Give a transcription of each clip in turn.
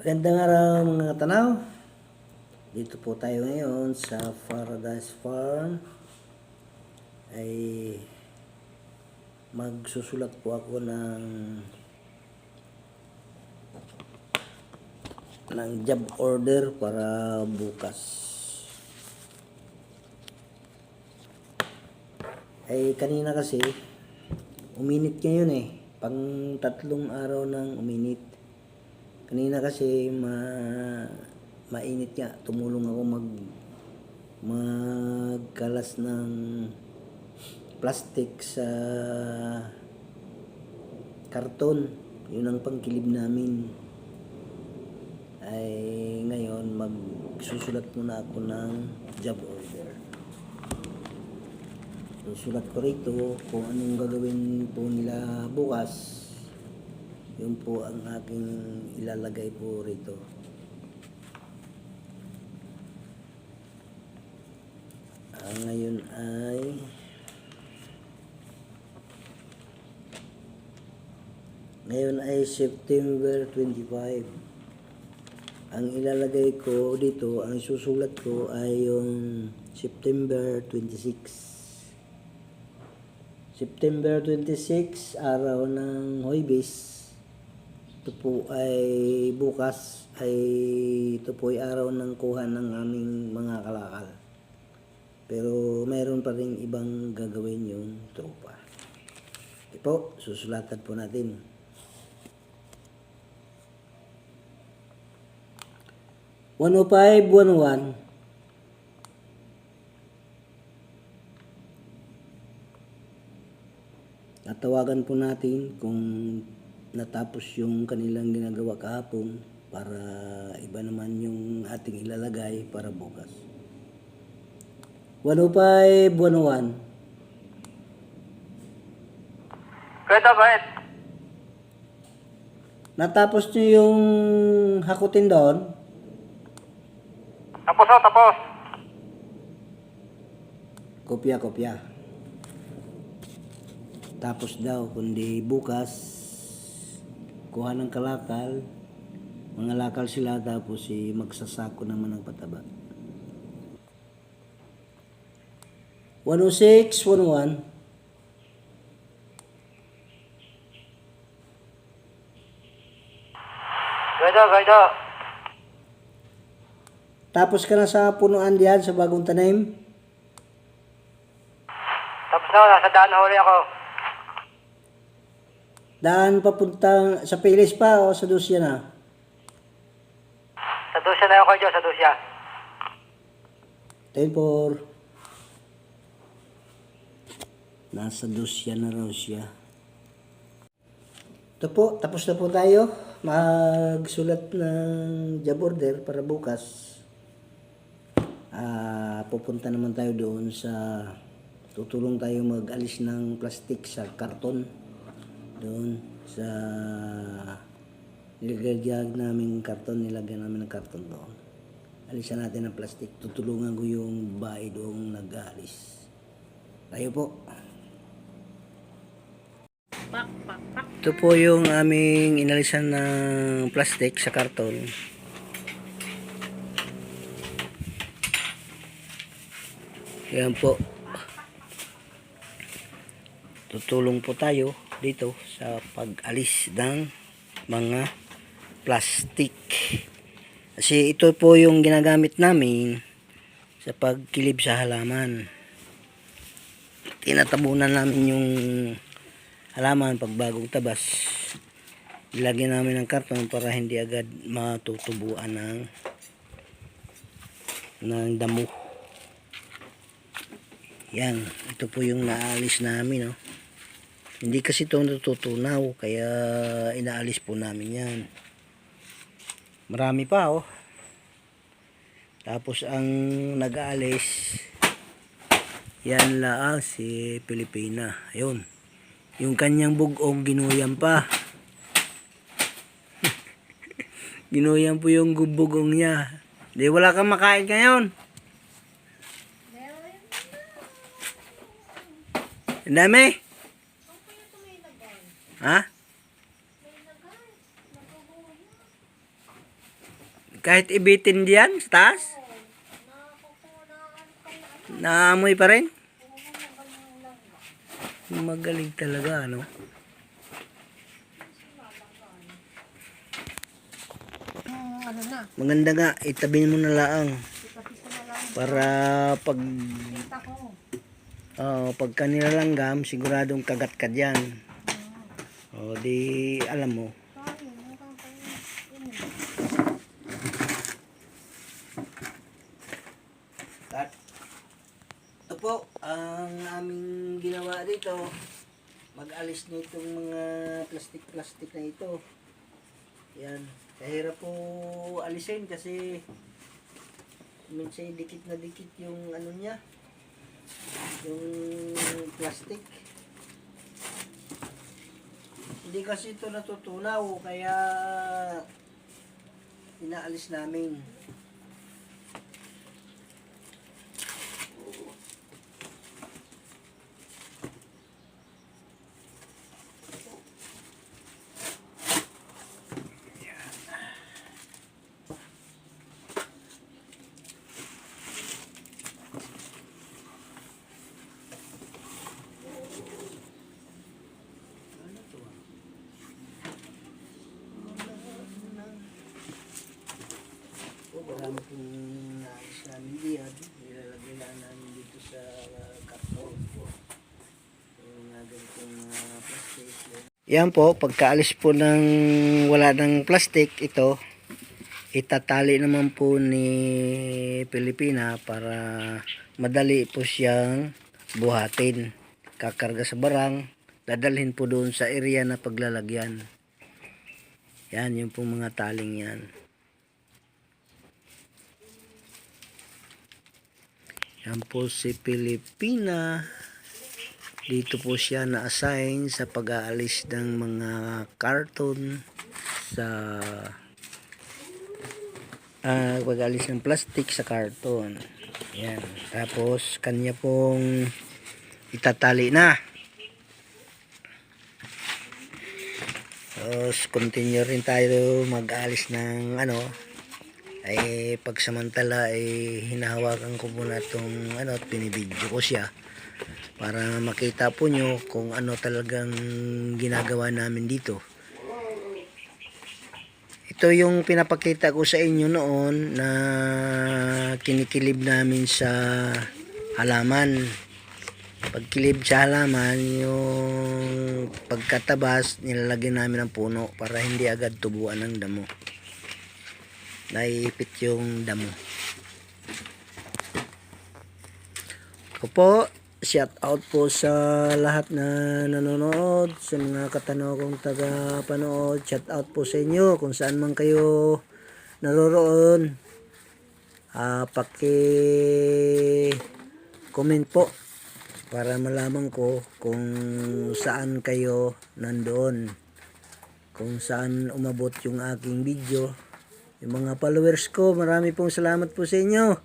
Magandang araw mga katanaw. Dito po tayo ngayon sa Paradise Farm. Ay magsusulat po ako ng job order para bukas. Ay kanina kasi uminit ngayon pang 3 araw nang uminit. Kanina kasi mainit nga, tumulong ako magkalas ng plastic sa karton. Yun ang pangkilib namin. Ay ngayon magsusulat muna ako ng job order. Susulat ko rito kung anong gagawin po nila bukas. Yun po ang aking ilalagay po rito. Ngayon ay September 25. Ang ilalagay ko dito, ang susulat ko ay yung September 26. September 26, araw ng Huwebes. Ito po ay bukas ito po ay araw ng kuha ng aming mga kalakal. Pero mayroon pa rin ibang gagawin yung tropa. Ito po, susulatan po natin. "105, 101. Tatawagan po natin kung natapos yung kanilang ginagawa kahapon para iba naman yung ating ilalagay para bukas. 105, 101. Kwenta ba? Natapos nyo yung hakutin doon? Tapos. Kopya. Tapos daw, kundi bukas, kuha ng kalakal, mga lakal sila, tapos magsasako naman ng pataba. 106, 101. Kwenta. Tapos ka na sa punuan diyan, sa bagong tanim? Tapos na, nasa daan na huli ako. Daan papuntang sa Pilis pa o sa Dusya na? Sa dusya na ako kayo, sa dusya. 10-4. Nasa Dusya na raw siya. Ito po, tapos na po tayo. Magsulat ng job order para bukas. Pupunta naman tayo doon tutulong tayo mag-alis ng plastic sa karton. Doon sa nilagyan namin ng karton doon. Alisan natin ang plastic. Tutulungan ko yung bahay doong nag-aalis. Tayo po. Ito po yung aming inalisan ng plastic sa karton. Yan po. Tutulong po tayo dito sa pag-alis ng mga plastic. Kasi ito po yung ginagamit namin sa pagkilib sa halaman. Tinatabunan namin yung halaman pag bagong tabas. Ilagyan namin ng karton para hindi agad matutubuan ng damo. Yan, ito po yung naalis namin, no. Hindi kasi ito natutunaw, kaya inaalis po namin yan. Marami pa, oh. Tapos ang nag-aalis, yan lang si Pilipina. Ayun. Yung kanyang bugong ginuyan pa. Ginuyan po yung bugong niya. Di wala kang makain ngayon. Ang dami. Ha? Kahit ibitin diyan sa taas? Naamoy pa rin? Magaling talaga, ano? Ano na, Maganda nga, itabi mo na lang. ipapis ko na lang. Para pag, Kita ko. pagka nilalanggam, siguradong kagat ka dyan. O, di alam mo. Sorry, mukhang kayo. At ito po, ang aming ginawa dito, mag-alis nitong mga plastic-plastic na ito. Yan. Kahirap po alisin kasi minsan dikit na dikit yung ano niya, yung plastic. Hindi kasi ito natutunaw kaya inaalis namin. Marami pong naalis namin diyan. Nilalagay na namin dito sa karton. Yung ganitong plastic. Yan po, pagkaalis po ng wala ng plastic, ito, itatali naman po ni Pilipina para madali po siyang buhatin. Kakarga sa barang, dadalhin po doon sa area na paglalagyan. Yan, yung pong mga taling yan. Yan po si Pilipina. Dito po siya na-assign sa pag-aalis ng mga karton sa pag-aalis ng plastic sa karton. Yan. Tapos kanya pong itatali na. Tapos continue rin tayo mag-aalis ng ano, ay pagsamantala ay hinahawakan ko muna itong ano at binibidyo ko siya para makita po nyo kung ano talagang ginagawa namin dito. Ito yung pinapakita ko sa inyo noon na kinikilib namin sa halaman. Pagkilib sa halaman, yung pagkatabas nilalagyan namin ng puno para hindi agad tubuan ng damo. Naiipit yung damo. Ako po, shout out po sa lahat na nanonood, sa mga katanaw kong taga-panood. Shout out po sa inyo kung saan man kayo naroroon. Paki-comment po para malaman ko kung saan kayo nandoon. Kung saan umabot yung aking video. Yung mga followers ko, marami pong salamat po sa inyo.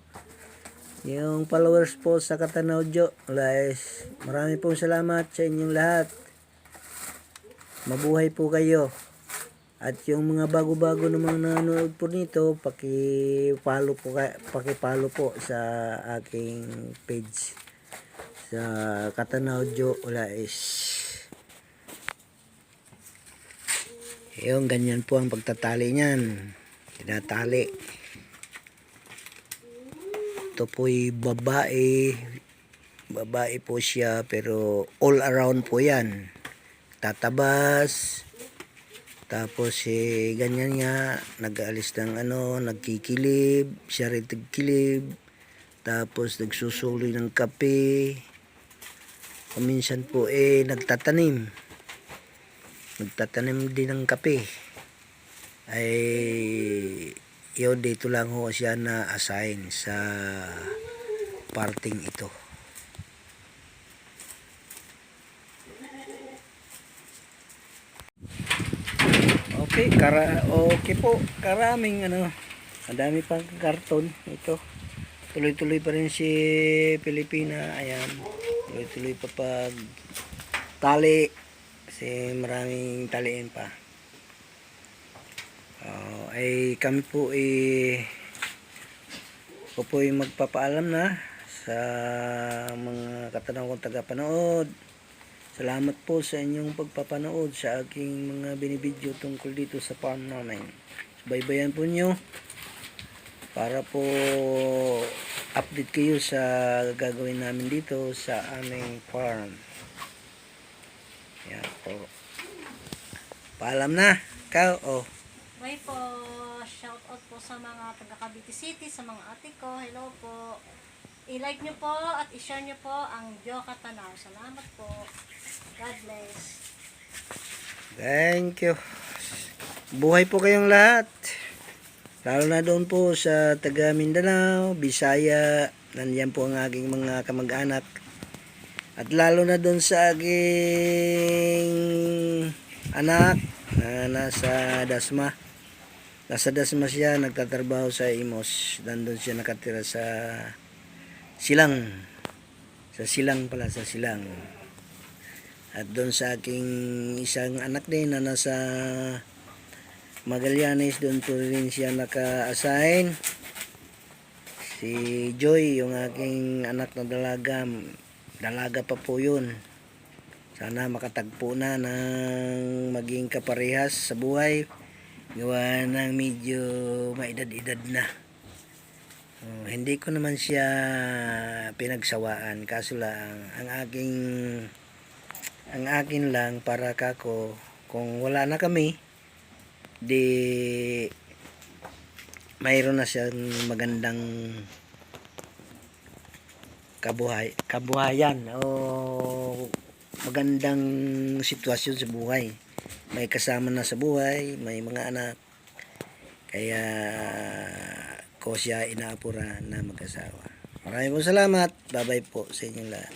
Yung followers po sa Katanaw Jo, guys, marami pong salamat sa inyong lahat. Mabuhay po kayo. At yung mga bago-bago namang nanonood po nito, paki-follow po sa aking page sa Katanaw Jo, guys. Yung ganyan po ang pagtatali niyan. Tinatali. Ito po'y babae. Babae po siya pero all around po yan. Tatabas. Tapos ganyan nga. Nag-aalis ng ano, nagkikilib. Siya rin nagkilib. Tapos nagsusuloy ng kape. Minsan po nagtatanim. Nagtatanim din ng kape. Ay yun, dito lang ho siya na assign sa parting ito. Okay, okay po, karaming ano, madami pang karton ito. Tuloy-tuloy pa rin si Pilipina. Ayan, tuloy-tuloy pa pag tali kasi maraming taliin pa. Ay kami po ako po ay magpapaalam na sa mga katanaw kong tagapanood. Salamat po sa inyong pagpapanood sa aking mga binibidyo tungkol dito sa farm namin. Subaybayan po nyo para po update kayo sa gagawin namin dito sa aming farm. Yan po. Paalam na. Ikaw, oh. Bye po. Shout out po sa mga taga Cavite City, sa mga ate ko. Hello po. I-like nyo po at i-share nyo po ang Joka Tanaw. Salamat po. God bless. Thank you. Buhay po kayong lahat. Lalo na doon po sa taga Mindanao, Bisaya, nandiyan po ang aking mga kamag-anak. At lalo na doon sa aking anak na nasa Dasma. Nasa Dasma siya, nagtatrabaho sa Imos. Nandun siya nakatira sa Silang. Sa Silang pala, sa Silang. At doon sa aking isang anak din na nasa Magallanes, doon po rin siya naka-assign. Si Joy, yung aking anak na dalaga. Dalaga pa po yun. Sana makatagpo na ng maging kaparehas sa buhay. Gawa ng medyo maedad-edad na. Hindi ko naman siya pinagsawaan. Kaso lang, ang akin lang para kako, kung wala na kami, di mayroon na siyang magandang kabuhayan o magandang sitwasyon sa buhay. May kasama na sa buhay, may mga anak. Kaya ko siya inaapura na mag-asawa. Maraming po salamat. Bye-bye po sa inyong lahat.